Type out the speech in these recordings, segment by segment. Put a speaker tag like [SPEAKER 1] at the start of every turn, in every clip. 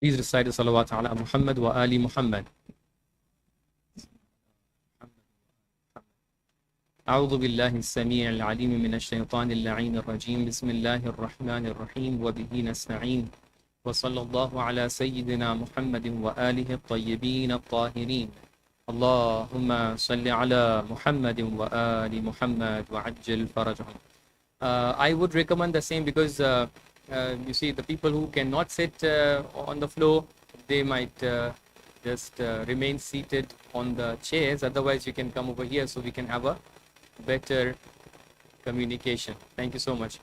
[SPEAKER 1] Please recite the salawat ala Muhammad wa ali Muhammad. أعوذ بالله السميع العليم من الشيطان اللعين الرجيم بسم الله الرحمن الرحيم وبه نستعين وصلى الله على سيدنا محمد وآله الطيبين الطاهرين اللهم صل على محمد وآل محمد وعجل فرجهم. I would recommend the same because you see the people who cannot sit on the floor, they might just remain seated on the chairs. Otherwise you can come over here so we can have a better communication. Thank you so much.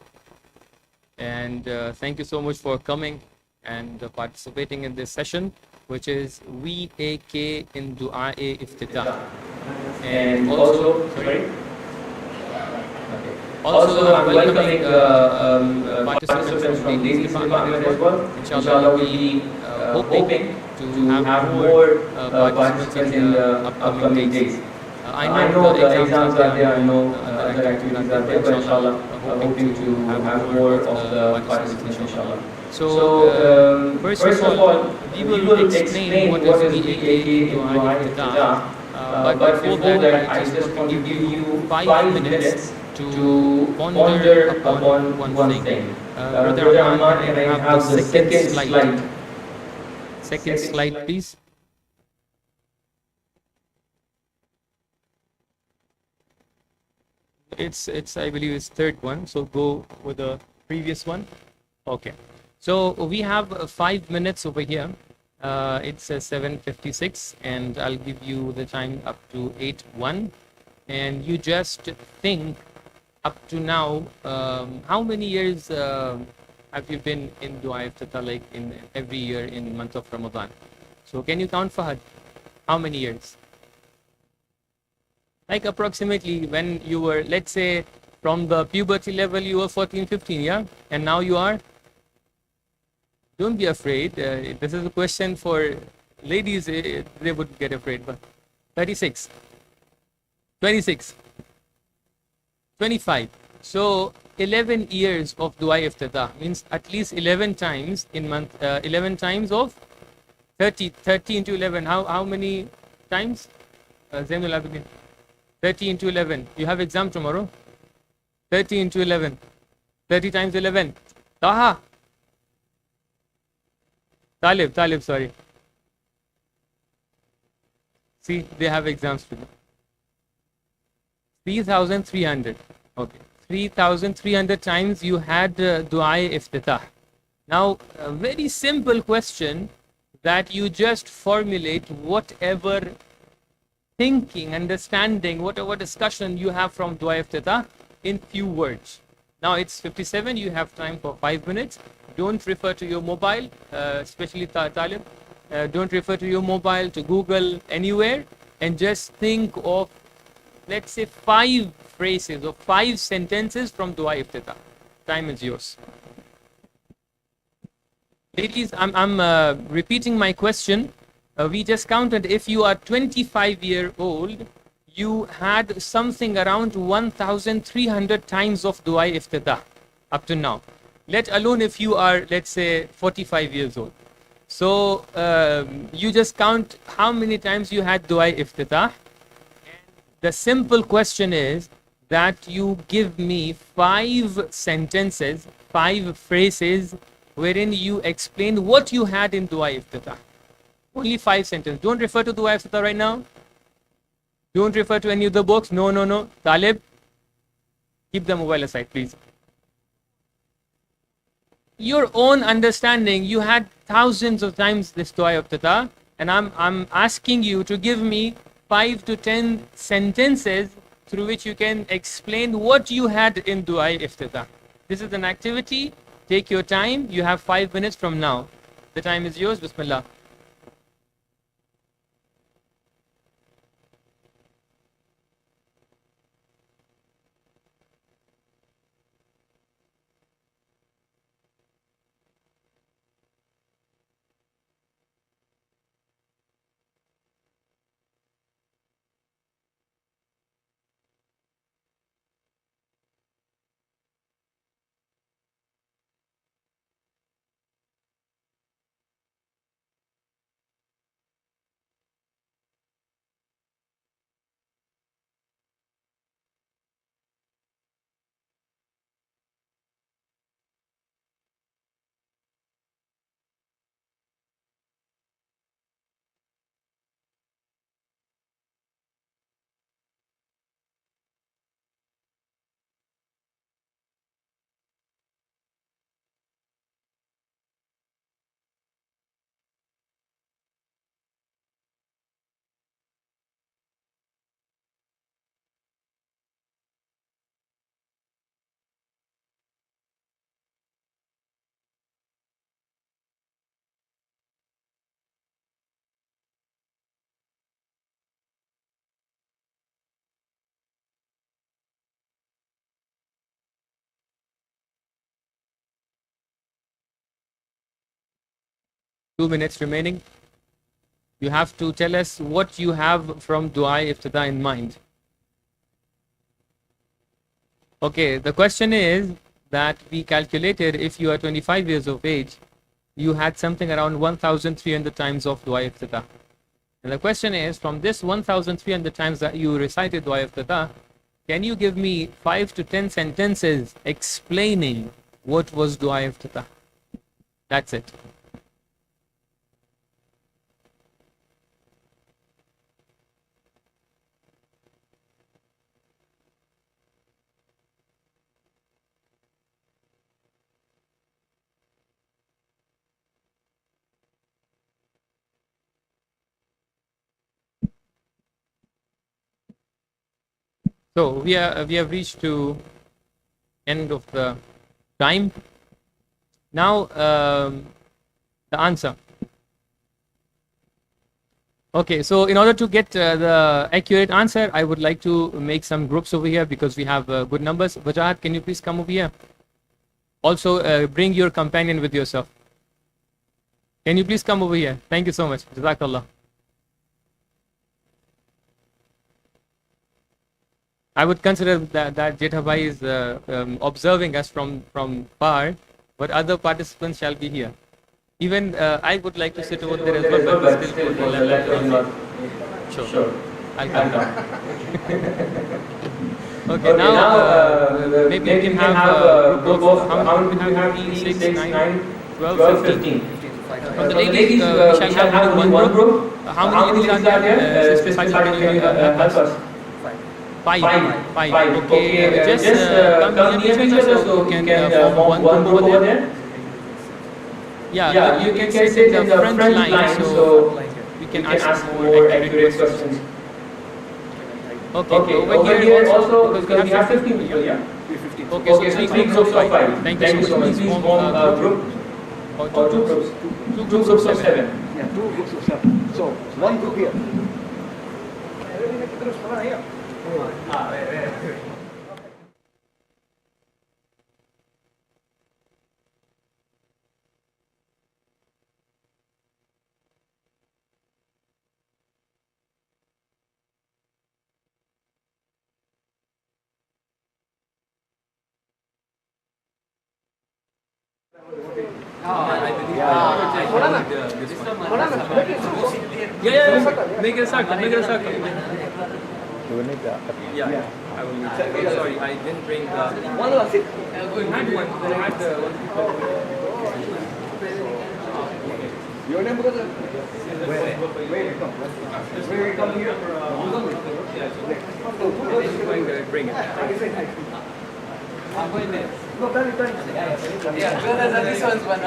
[SPEAKER 1] And thank you so much for coming and participating in this session, which is V.A.K in Dua-e Iftitah. And also, sorry. Also, I'm welcoming participants from the Ladies Department as well. Inshallah, we'll be hoping to have more participants in the upcoming days. I know the exams are there, I know other activities are there, but inshallah, hoping to have more of the participants, inshallah. So, first of all, we will explain what is V.A.K in Dua-e-Iftitah. But before that, I just want to give you 5 minutes to ponder upon one thing. Brother Ahmad, can I have the second slide? Second slide, please. It's I believe it's third one, so go with the previous one. Okay, so we have 5 minutes over here. It's 7:56 and I'll give you the time up to 8:01, and you just think up to now, how many years have you been in Dua Iftitah, like in every year in month of Ramadan? So can you count, Fahad? How many years? Like approximately when you were, let's say, from the puberty level, you were 14, 15, yeah? And now you are? Don't be afraid. This is a question for ladies. They would get afraid. But 36, 26, 25. So 11 years of Dua Iftitah means at least 11 times in month. 11 times of 30. 30 into 11. How many times? Zainul Abidin. 30 into 11. You have exam tomorrow. 30 into 11. 30 times 11. Taha. Talib, sorry. See, they have exams today. 3,300. Okay. 3,300 times you had Dua-e-Iftitah. Now, a very simple question that you just formulate whatever thinking, understanding, whatever discussion you have from Dua-e-Iftitah in few words. Now it's 57, you have time for 5 minutes. Don't refer to your mobile, especially Talib. Don't refer to your mobile, to Google, anywhere, and just think of, let's say, 5 phrases or 5 sentences from Dua-e-Iftitah. Time is yours. Ladies, I'm repeating my question. We just counted, if you are 25-year-old, you had something around 1,300 times of Dua-e-Iftitah up to now. Let alone if you are, let's say, 45 years old. So you just count how many times you had Dua-e-Iftitah. The simple question is that you give me 5 sentences, 5 phrases wherein you explain what you had in Dua-e-Iftitah. Only 5 sentences. Don't refer to Dua Iftitah right now. Don't refer to any of the books. No. Talib, keep the mobile aside, please. Your own understanding, you had thousands of times this Dua Iftitah, and I'm asking you to give me 5 to 10 sentences through which you can explain what you had in Dua Iftitah. This is an activity. Take your time. You have 5 minutes from now. The time is yours. Bismillah. 2 minutes remaining. You have to tell us what you have from Dua Iftitah in mind. Okay, the question is that we calculated if you are 25 years of age, you had something around 1,300 times of Dua Iftitah. And the question is, from this 1,300 times that you recited Dua Iftitah, can you give me 5 to 10 sentences explaining what was Dua Iftitah? That's it. So we have reached to end of the time. Now the answer. Okay, so in order to get the accurate answer, I would like to make some groups over here because we have good numbers. Wajahat, can you please come over here? Also, bring your companion with yourself. Can you please come over here? Thank you so much. Jazakallah. I would consider that Jethabhai is observing us from far, but other participants shall be here. Even I would like to sit over there as well, but still for the level. Sure. I'll come down. Okay, now maybe you can have a group of how many we have? 3, 6, 9, 12, 15. From the ladies, we shall have only one group. How many ladies are there? Sister Saisa, can you help us? Five. Okay, just come near each other so you can form one group over there. Yeah, you can sit in the front line so we can ask more accurate questions. Okay, over here also because we have 15 people, yeah? Okay, so 3 groups of 5. Thank you so much. Please form a group or 2 groups. 2 groups of 7.
[SPEAKER 2] Yeah, 2 groups of 7. So, 1 group here.
[SPEAKER 1] Make it a circle. Yeah. I will. Sorry, I didn't bring the one. I had one. I had the one.
[SPEAKER 2] Your name because where you come? Where you come here?
[SPEAKER 1] Bring it.
[SPEAKER 2] No, done it.
[SPEAKER 3] Yeah, this one's one.
[SPEAKER 2] I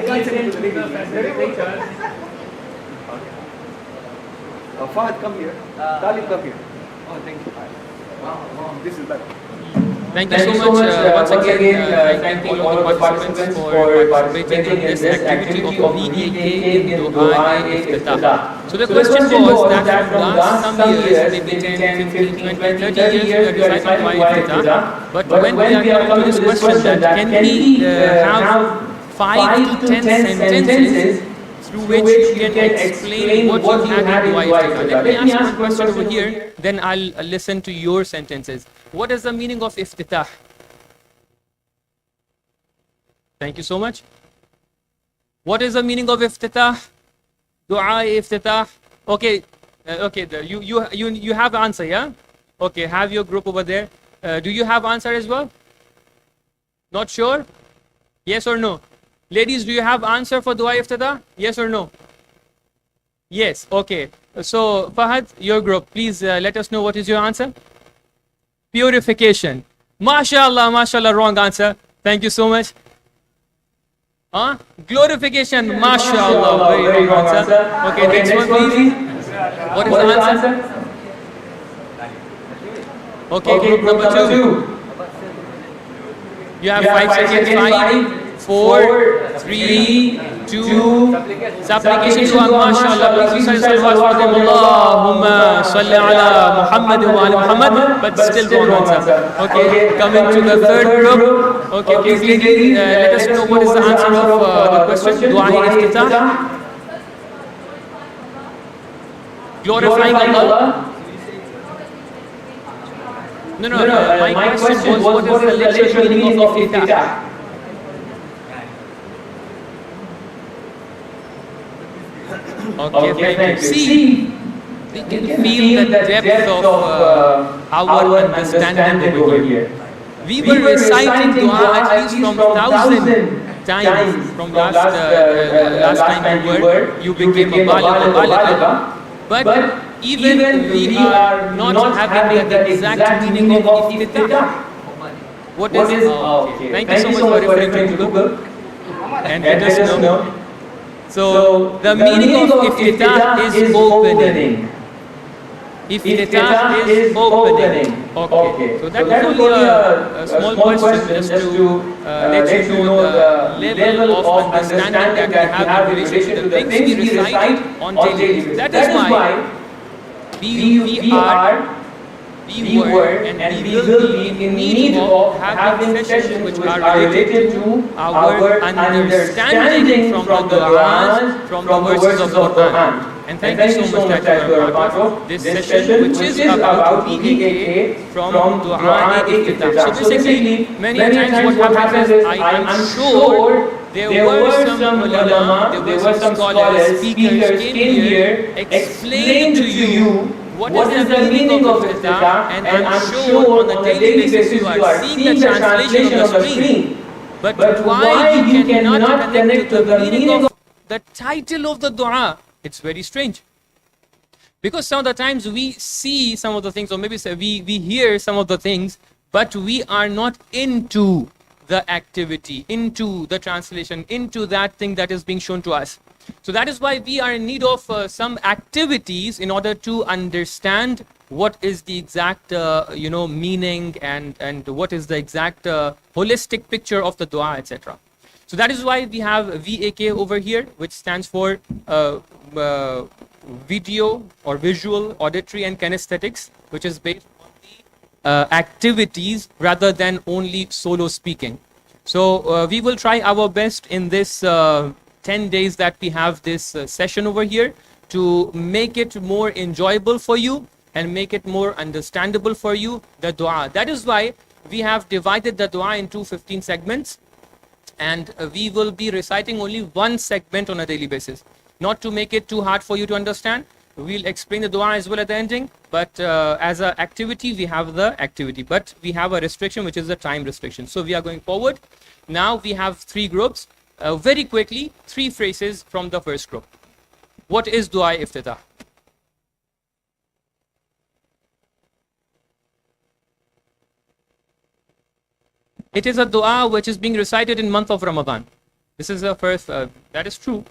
[SPEAKER 2] can't send it to the Fahad, come here. Talib, come here.
[SPEAKER 3] Oh, thank you.
[SPEAKER 2] Wow, this is better.
[SPEAKER 1] Thank you so much once again. Thanking all of the participants for participating in this activity of V.A.K in Dua Iftitah. So the question was that from last some years, maybe 10, 15, 20, 30 years, we are reciting Dua Iftitah. But when we are coming to this question that can we have 5 to 10 sentences through which you can explain what you had in Dua Iftitah. Let me ask one question over here, then I'll listen to your sentences. What is the meaning of Iftitah? Thank you so much. What is the meaning of Iftitah? Dua Iftitah. Okay, you have answer, yeah? Okay, have your group over there. Do you have answer as well? Not sure? Yes or no? Ladies, do you have answer for Dua Iftitah? Yes or no? Yes, okay. So, Fahad, your group, please let us know what is your answer. Purification. MashaAllah, wrong answer. Thank you so much. Glorification. MashaAllah, very wrong answer. Okay, next one please. What is the answer? Okay, group number 2. You have 5 seconds. 5, 4, 3, 2. Supplication to Allah, MashaAllah. Please recite salawat for them. Allahumma salli ala Muhammad wa ala Muhammad. But still wrong answer. Okay, coming to the third group. Okay, please ladies, let us know what is the answer of the question. Dua-e-Iftitah. Glorifying Allah. No, my question was what is the literal meaning of Iftitah? Okay, thank you. See, we can feel the depth of our understanding over here. We were reciting dua at least from 1,000 times from last time you became a baligh. But even we are not having the exact meaning of Iftitah. What is it? Okay. Thank you so much for referring to Google. And let us know. So the meaning of Iftitah is opening. Iftitah is opening. Okay. So that is only a small question just to let you know the level of understanding that we have in relation to the things we recite on daily basis. That is why we were and we will be in need of having sessions which are related to our understanding from the du'as, from the verses of the Quran. And thank you so much that you are part of this session, which is about V.A.K from Dua-e-Iftitah. So basically, many times what happens is, I am sure there were some ulama, there were some scholars, speakers came here, explained to you what is the meaning of Iftitah, and I'm sure on a daily basis you are seeing the translation on the screen. But why you cannot connect to the meaning of the title of the dua? It's very strange. Because some of the times we see some of the things, or maybe say we hear some of the things, but we are not into the activity, into the translation, into that thing that is being shown to us. So that is why we are in need of some activities in order to understand what is the exact meaning and what is the exact holistic picture of the dua, etc. So that is why we have V.A.K over here, which stands for video or visual, auditory and kinesthetics, which is based on the activities rather than only solo speaking. So we will try our best in this 10 days that we have this session over here to make it more enjoyable for you and make it more understandable for you, the dua. That is why we have divided the dua into 15 segments, and we will be reciting only one segment on a daily basis. Not to make it too hard for you to understand, we'll explain the dua as well at the ending, but as an activity, we have the activity. But we have a restriction, which is the time restriction. So we are going forward. Now we have 3 groups. Very quickly, 3 phrases from the first group. What is Dua-e-Iftitah? It is a dua which is being recited in month of Ramadan. This is the first, that is true.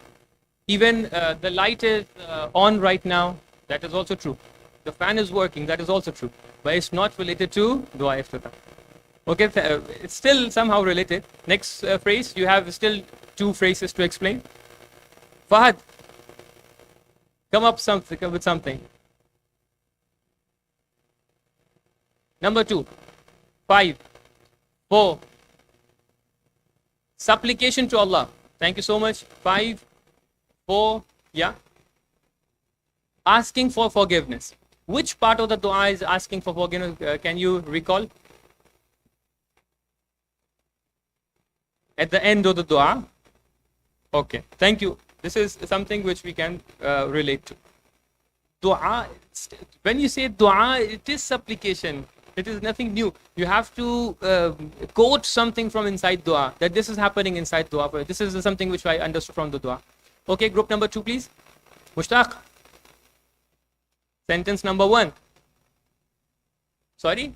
[SPEAKER 1] Even the light is on right now, that is also true. The fan is working, that is also true. But it's not related to Dua-e-Iftitah. Okay, it's still somehow related. Next phrase, you have still 2 phrases to explain. Fahad, come up with something. Number 2, 5, 4. Supplication to Allah. Thank you so much. 5, 4, yeah. Asking for forgiveness. Which part of the dua is asking for forgiveness? Can you recall? At the end of the dua. Okay, thank you. This is something which we can relate to. Dua, when you say dua, it is supplication. It is nothing new. You have to quote something from inside dua, that this is happening inside dua. This is something which I understood from the dua. Okay, group number 2, please. Mushtaq. Sentence number 1. Sorry?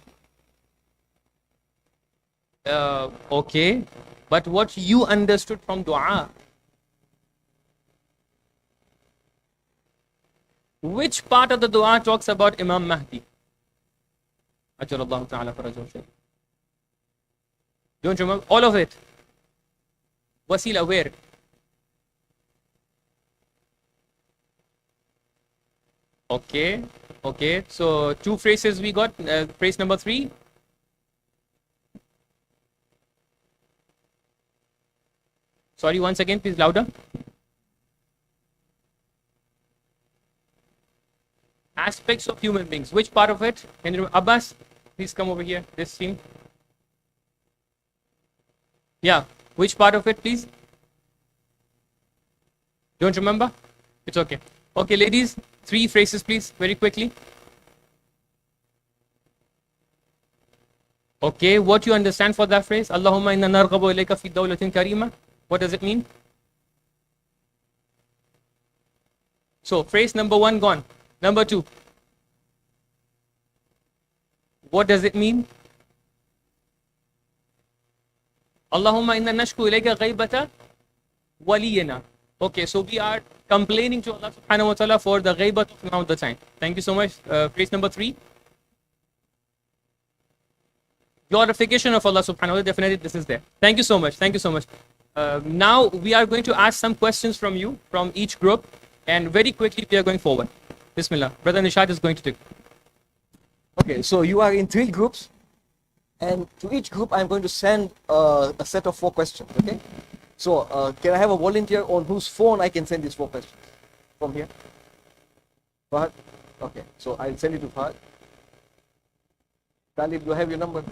[SPEAKER 1] Okay. But what you understood from dua? Which part of the dua talks about Imam Mahdi? Ajalallahu ta'ala farajah sharif. Don't remember? All of it. Wasila, where? Okay. Okay. So 2 phrases we got. Phrase number 3. Sorry, once again, please louder. Aspects of human beings. Which part of it? Can you remember? Abbas, please come over here. This team. Yeah. Which part of it, please? Don't remember? It's okay. Okay, ladies, 3 phrases, please, very quickly. Okay, what you understand for that phrase? Allahumma inna narghabu ilayka fi dawlatin karima. What does it mean? So, phrase number 1 gone. Number 2. What does it mean? Allahumma inna nashku ilayka ghaibata waliyana. Okay, so we are complaining to Allah subhanahu wa ta'ala for the ghaibat of now the time. Thank you so much. Phrase number 3. Glorification of Allah subhanahu wa ta'ala. Definitely this is there. Thank you so much. Thank you so much. Now we are going to ask some questions from you, from each group. And very quickly we are going forward. Bismillah. Brother Nishad is going to take.
[SPEAKER 2] Okay, so you are in 3 groups, and to each group I'm going to send a set of 4 questions, okay? So, can I have a volunteer on whose phone I can send these 4 questions? From here? Fahad? Okay, so I'll send it to Fahad. Talib, do I have your number?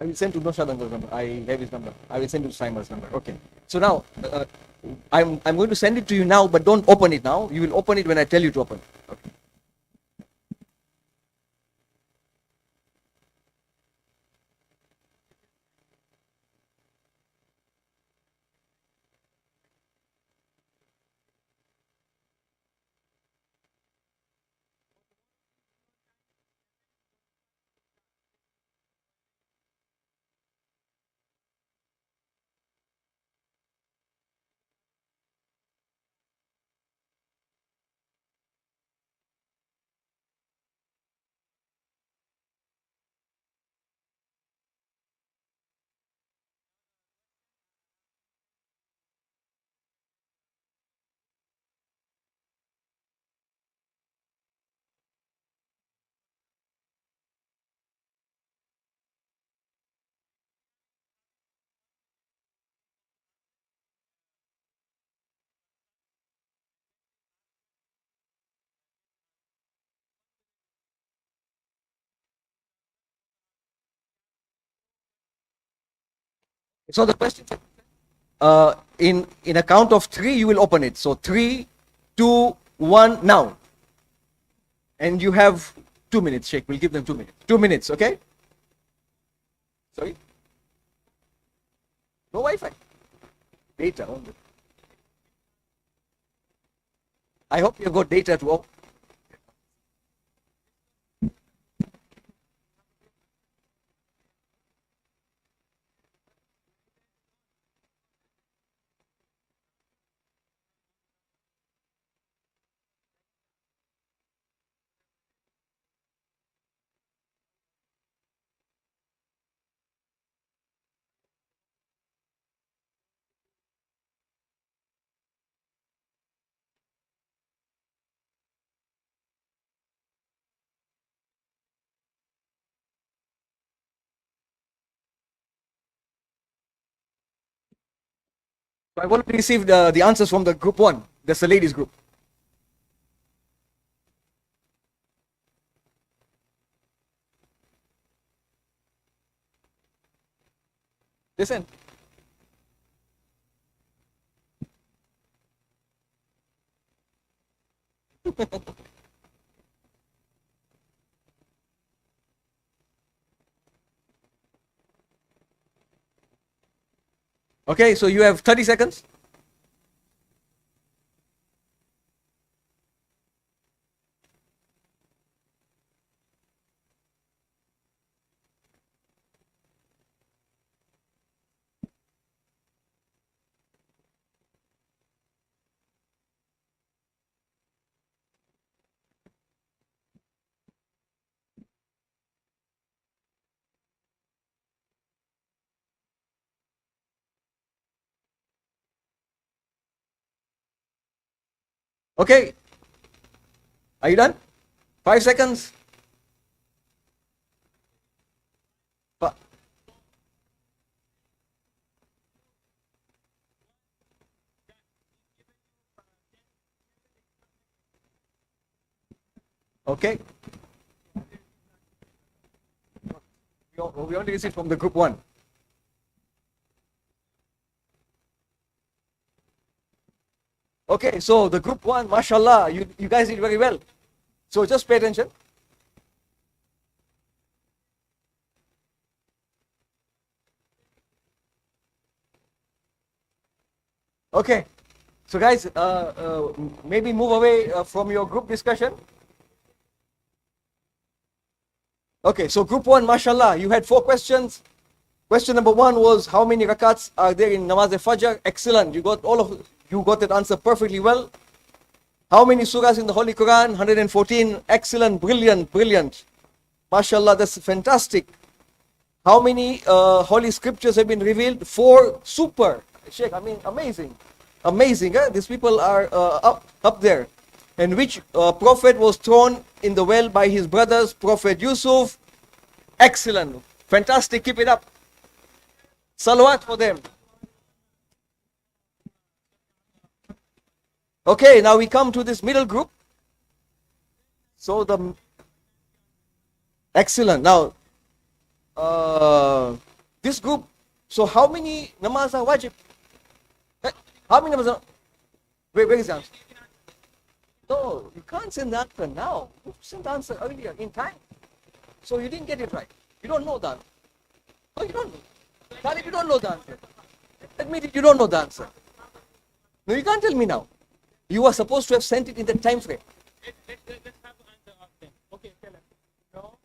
[SPEAKER 2] I will send to Noshadan's number. I have his number. I will send to Simon's number. Okay. So now, I'm going to send it to you now, but don't open it now. You will open it when I tell you to open it. Okay. So the question, in a count of 3, you will open it. So 3, 2, 1, now. And you have 2 minutes, Sheikh. We'll give them 2 minutes. 2 minutes, okay? Sorry? No Wi-Fi. Data only. I hope you've got data to open. So I've already received the answers from the group 1. That's the ladies group. Listen. Okay, so you have 30 seconds. Okay. Are you done? 5 seconds. Fi- Okay. We only received from the group 1. Okay, so the group 1, mashallah, you guys did very well. So just pay attention. Okay, so guys, maybe move away from your group discussion. Okay, so group 1, mashallah, you had 4 questions. Question number 1 was how many rakats are there in Namaz Fajr? Excellent, you got that answer perfectly well. How many surahs in the Holy Quran? 114. Excellent, brilliant, brilliant. Mashallah, that's fantastic. How many holy scriptures have been revealed? 4. Super. Sheikh, I mean, amazing. Amazing, eh? These people are up there. And which prophet was thrown in the well by his brothers? Prophet Yusuf. Excellent. Fantastic. Keep it up. Salawat for them. Okay, now we come to this middle group. So the excellent. Now, this group. So how many namaz are wajib? How many namaz are? Where is the answer? No, you can't send the answer now. You sent the answer earlier in time. So you didn't get it right. You don't know the answer. No, you don't know. Karim, you don't know the answer. Admit it, you don't know the answer. No, you can't tell me now. You are supposed to have sent it in the time frame.
[SPEAKER 1] Let's have the answer of them. Okay, tell us. No.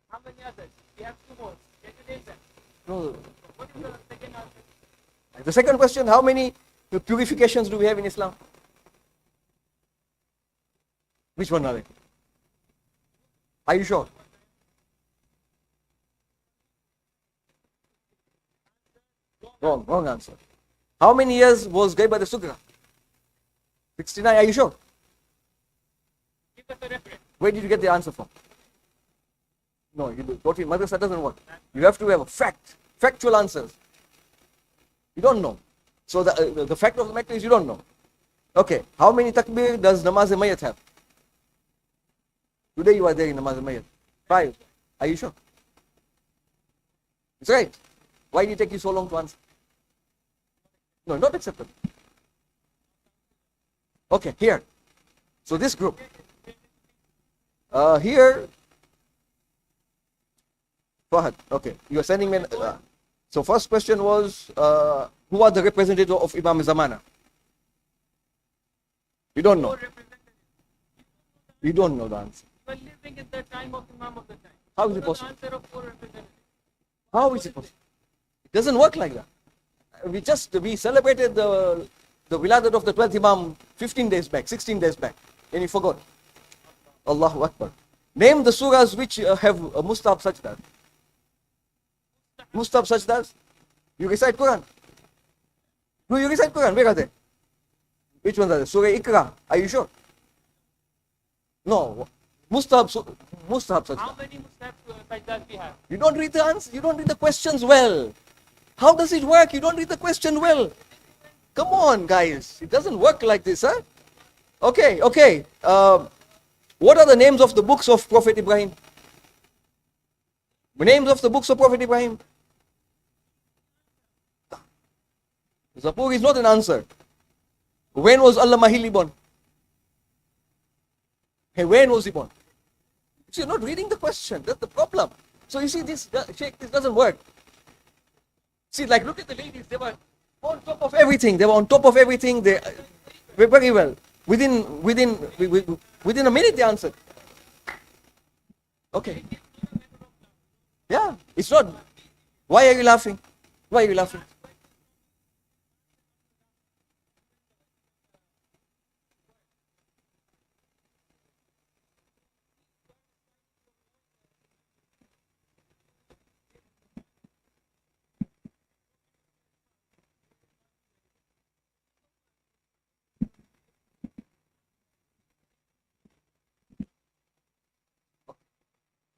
[SPEAKER 1] How many others? We have 2 more. Get the names.
[SPEAKER 2] No.
[SPEAKER 1] What is the second answer?
[SPEAKER 2] The second question, how many purifications do we have in Islam? Which one are they? Are you sure? Wrong answer. How many years was Gaiba the Sugra? 69, are you sure?
[SPEAKER 1] Give us a reference.
[SPEAKER 2] Where did you get the answer from? No, you do. What madrasa doesn't work. You have to have a factual answers. You don't know. So the fact of the matter is you don't know. Okay, how many takbir does namaz mayat have? Today you are there in namaz mayat. 5. Are you sure? It's right. Why did it take you so long to answer? No, not acceptable. Okay, here. So this group. Here. Fahad. Okay, you are sending me. So first question was, who are the representative of Imam Zamana? You don't know. You don't know the answer.
[SPEAKER 1] You are living in the time of Imam of the time.
[SPEAKER 2] How is it
[SPEAKER 1] The
[SPEAKER 2] possible?
[SPEAKER 1] answer of 4 representatives.
[SPEAKER 2] How is it possible? It doesn't work like that. We celebrated the wiladat of the 12th Imam 15 days back, 16 days back, and you forgot. Allahu Akbar. Name the surahs which have a Mustab Sajdas. Mustab Sajdas. You recite Quran. Do you recite Quran? Where are they? Which ones are they? Surah Iqra. Are you sure? No. Mustab Sajdas.
[SPEAKER 1] How many Mustab sajdas we have?
[SPEAKER 2] You don't read the answer. You don't read the questions well. How does it work? You don't read the question well. Come on, guys. It doesn't work like this, huh? Okay. What are the names of the books of Prophet Ibrahim? The names of the books of Prophet Ibrahim? Zabur is not an answer. When was Allah Mahili born? Hey, when was he born? So you're not reading the question. That's the problem. So you see, this doesn't work. See, like, look at the ladies. They were on top of everything. They were very well. Within a minute, they answered. Okay. Yeah, it's not. Why are you laughing? Why are you laughing?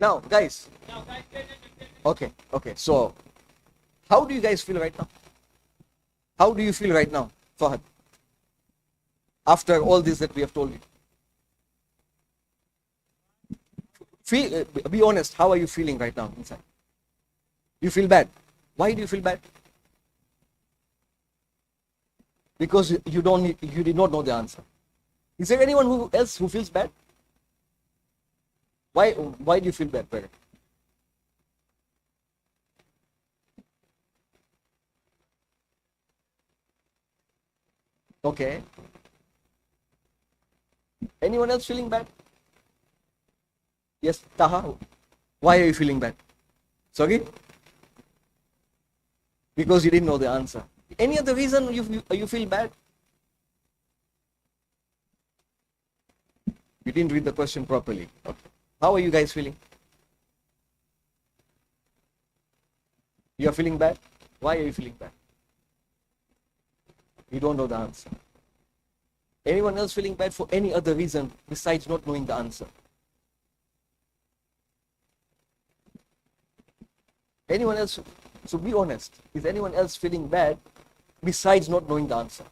[SPEAKER 2] Now, guys. Okay. So, how do you guys feel right now? How do you feel right now, Fahad? After all this that we have told you. Be honest, how are you feeling right now inside? You feel bad. Why do you feel bad? Because you did not know the answer. Is there anyone else who feels bad? Why do you feel bad, brother? Okay. Anyone else feeling bad? Yes, Taha. Why are you feeling bad? Sorry? Because you didn't know the answer. Any other reason you feel bad? You didn't read the question properly. Okay. How are you guys feeling? You are feeling bad? Why are you feeling bad? You don't know the answer. Anyone else feeling bad for any other reason besides not knowing the answer? Anyone else? So be honest. Is anyone else feeling bad besides not knowing the answer?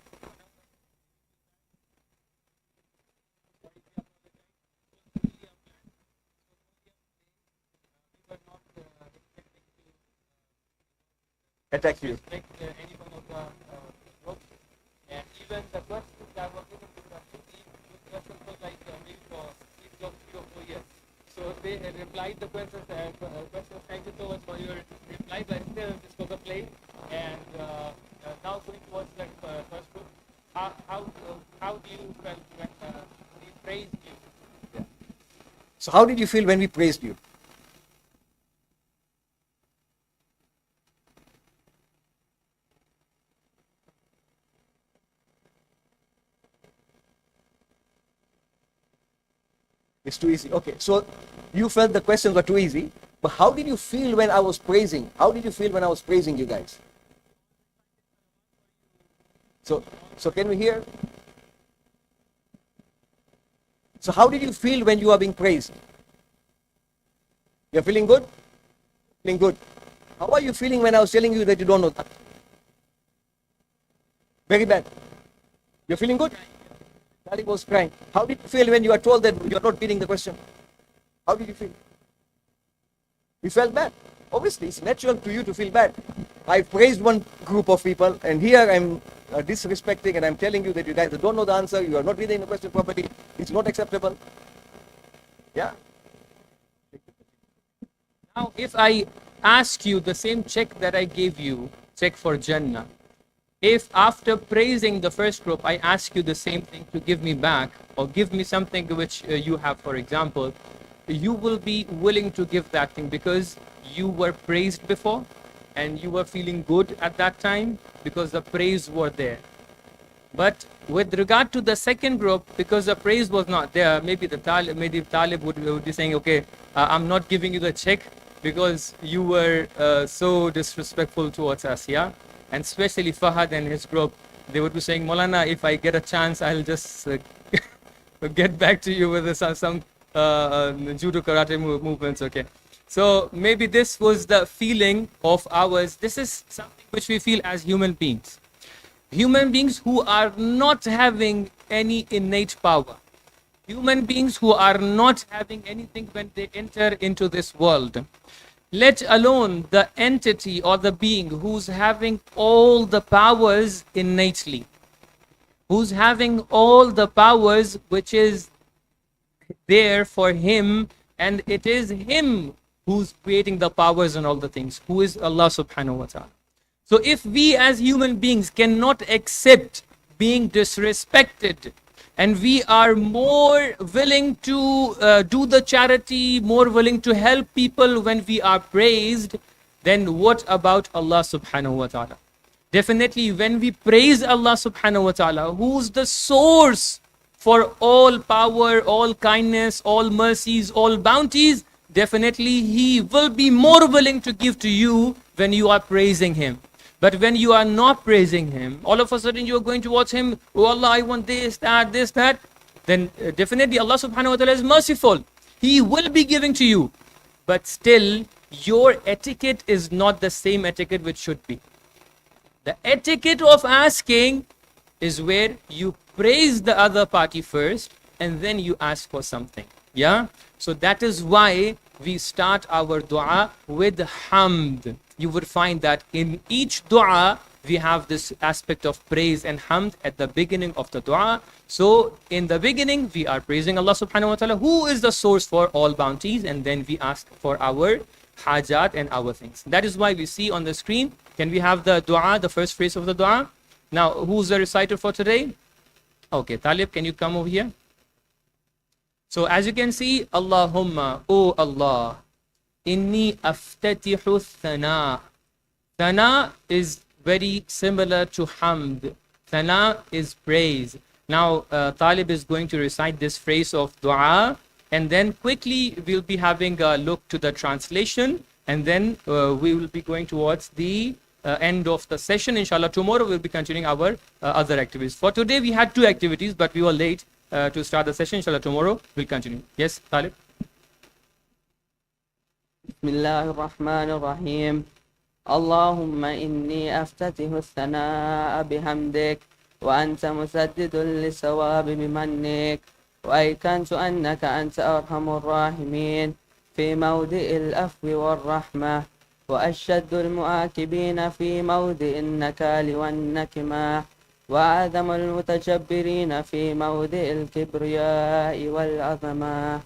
[SPEAKER 2] Attack you.
[SPEAKER 1] Like any one of the groups, and even the questions that were given to them, these questions were like maybe for 3 or 4 years. So they replied the questions, questions thank you so much for your reply, but still this was a play. And now going towards the first group, how do you feel when we praised you?
[SPEAKER 2] Yeah. So how did you feel when we praised you? It's too easy. Okay, so you felt the questions were too easy, but how did you feel when I was praising? How did you feel when I was praising you guys? So can we hear? So how did you feel when you are being praised? You're feeling good? Feeling good. How are you feeling when I was telling you that you don't know that? Very bad. You're feeling good? Karim was crying. How did you feel when you are told that you're not reading the question? How did you feel? You felt bad. Obviously, it's natural to you to feel bad. I praised one group of people, and here I'm disrespecting, and I'm telling you that you guys don't know the answer, you are not reading the question properly, it's not acceptable. Yeah.
[SPEAKER 1] Now, if I ask you the same check that I gave you, check for Jannah, if after praising the first group, I ask you the same thing to give me back, or give me something which you have, for example, you will be willing to give that thing because you were praised before and you were feeling good at that time because the praise were there. But with regard to the second group, because the praise was not there, maybe the talib would be saying, okay, I'm not giving you the check because you were so disrespectful towards us, yeah? And especially Fahad and his group, they would be saying, Maulana, if I get a chance, I'll just get back to you with some judo karate movements, okay? So maybe this was the feeling of ours. This is something which we feel as human beings. Human beings who are not having any innate power. Human beings who are not having anything when they enter into this world. Let alone the entity or the being who's having all the powers innately. Who's having all the powers which is there for him, and it is him who's creating the powers and all the things, who is Allah subhanahu wa ta'ala. So if we as human beings cannot accept being disrespected, and we are more willing to do the charity, more willing to help people when we are praised, then what about Allah subhanahu wa ta'ala? Definitely when we praise Allah subhanahu wa ta'ala, who's the source for all power, all kindness, all mercies, all bounties, definitely He will be more willing to give to you when you are praising Him. But when you are not praising Him, all of a sudden you are going towards Him, oh Allah, I want this, that, then definitely Allah subhanahu wa ta'ala is merciful. He will be giving to you. but still your etiquette is not the same etiquette which should be. The etiquette of asking is where you praise the other party first and then you ask for something. Yeah? So that is why we start our dua with hamd. You would find that in each dua we have this aspect of praise and hamd at the beginning of the dua. So in the beginning we are praising Allah subhanahu wa ta'ala, who is the source for all bounties, and then we ask for our hajat and our things. That is why we see on the screen. Can we have the dua, the first phrase of the dua? Now, who's the reciter for today? Okay, Talib, can you come over here? So as you can see, Allahumma, O Allah, inni aftatihu thana. Thana is very similar to hamd. Thana is praise. Now, Talib is going to recite this phrase of dua, and then quickly we'll be having a look to the translation, and then we will be going towards the end of the session. Inshallah, tomorrow we'll be continuing our other activities. For today, we had 2 activities, but we were late to start the session. Inshallah, tomorrow we'll continue. Yes, Talib?
[SPEAKER 3] Bismillahir Rahmanir Rahim. Allahumma inni aftatihu thana'a bihamdik wa anta musaddidun lisawabi bimannik wa aykantu annaka anta arhamur rahimin fi mawdi'il afwi war rahmah wa ashaddu al-mu'akibina fi mawdi'in nakali wan nakmah wa adhamul mutajabbirina fi mawdi'il kibriya'i wal 'azamah.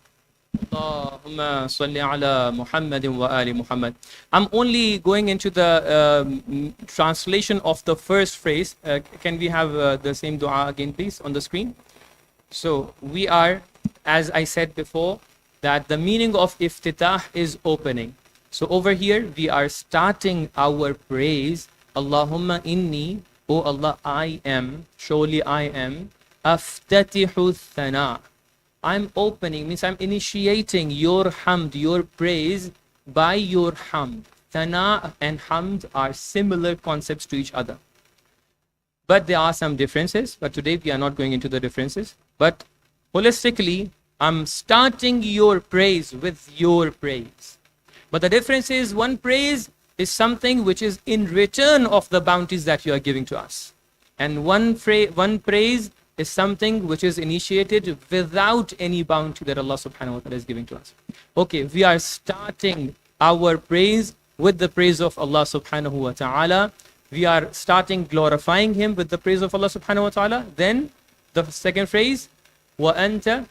[SPEAKER 1] Allahumma salli ala Muhammadin wa ali Muhammad. I'm only going into the translation of the first phrase. Can we have the same dua again, please, on the screen? So we are, as I said before, that the meaning of Iftitah is opening. So over here, we are starting our praise. Allahumma inni, O Allah, I am, surely I am, aftatihu thana. I'm opening, means I'm initiating your hamd, your praise by your hamd. Thana and hamd are similar concepts to each other. But there are some differences, but today we are not going into the differences. But holistically, I'm starting your praise with your praise. But the difference is, one praise is something which is in return of the bounties that you are giving to us. And one praise is something which is initiated without any bounty that Allah subhanahu wa ta'ala is giving to us. Okay, we are starting our praise with the praise of Allah subhanahu wa ta'ala. We are starting glorifying Him with the praise of Allah subhanahu wa ta'ala. Then the second phrase, وَأَنْتَ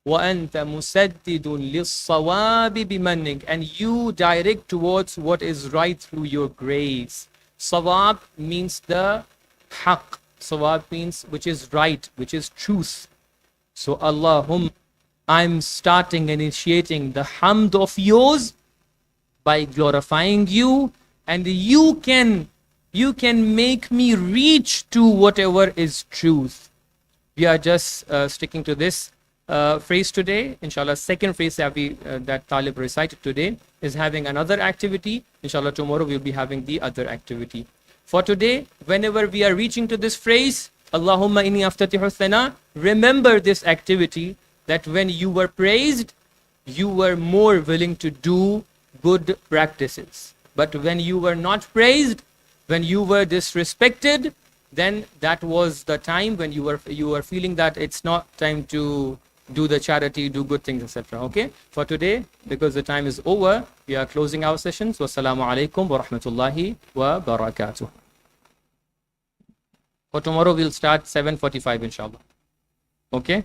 [SPEAKER 1] مُسَدِّدٌ لِلصَّوَابِ بِمَنِّكَ, and you direct towards what is right through your grace. Sawab means the haqq. Sawab means which is right, which is truth. So Allahumma, I'm starting, initiating the hamd of yours by glorifying you, and you can make me reach to whatever is truth. We are just sticking to this phrase today. Inshallah, second phrase that Talib recited today is having another activity. Inshallah, tomorrow we'll be having the other activity. For today, whenever we are reaching to this phrase, Allahumma inni aftatihu thana, remember this activity, that when you were praised, you were more willing to do good practices. But when you were not praised, when you were disrespected, then that was the time when you were feeling that it's not time to do the charity, do good things, etc. Okay? For today, because the time is over, we are closing our sessions. Wassalamu alaikum wa rahmatullahi wa barakatuh. For tomorrow, we'll start 7:45 inshallah. Okay?